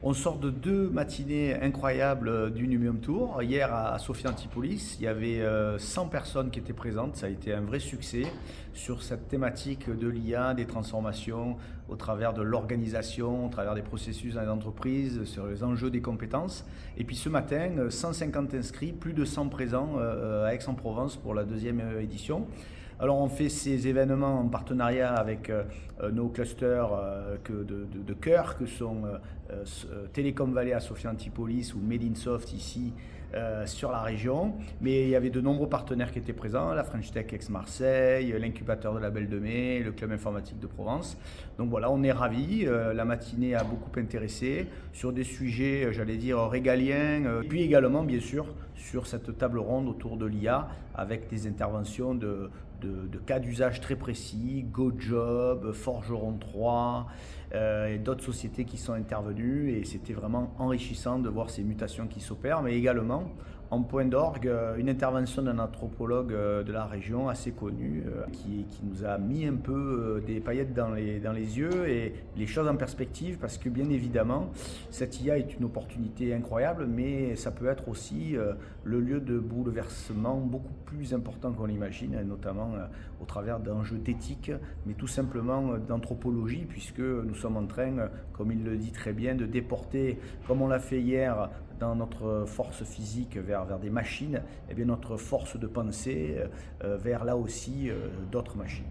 On sort de 2 matinées incroyables du Numium Tour. Hier à Sophia Antipolis, il y avait 100 personnes qui étaient présentes. Ça a été un vrai succès sur cette thématique de l'IA, des transformations au travers de l'organisation, au travers des processus dans les entreprises, sur les enjeux des compétences. Et puis ce matin, 150 inscrits, plus de 100 présents à Aix-en-Provence pour la 2e édition. Alors on fait ces événements en partenariat avec nos clusters de cœur que sont Telecom Valley à Sophia Antipolis ou Made in Soft ici sur la région. Mais il y avait de nombreux partenaires qui étaient présents, la French Tech Aix-Marseille, l'incubateur de la Belle de Mai, le club informatique de Provence. Donc voilà, on est ravis. La matinée a beaucoup intéressé sur des sujets, j'allais dire, régaliens. Puis également, bien sûr, sur cette table ronde autour de l'IA avec des interventions de cas d'usage très précis, GoJob, Forgeron 3 et d'autres sociétés qui sont intervenues, et c'était vraiment enrichissant de voir ces mutations qui s'opèrent, mais également en point d'orgue, une intervention d'un anthropologue de la région assez connu qui nous a mis un peu des paillettes dans les yeux et les choses en perspective, parce que bien évidemment cette IA est une opportunité incroyable, mais ça peut être aussi le lieu de bouleversement beaucoup plus important qu'on l'imagine, notamment au travers d'enjeux d'éthique, mais tout simplement d'anthropologie, puisque nous sommes en train, comme il le dit très bien, de déporter, comme on l'a fait hier, dans notre force physique vers des machines, et bien notre force de pensée vers là aussi d'autres machines.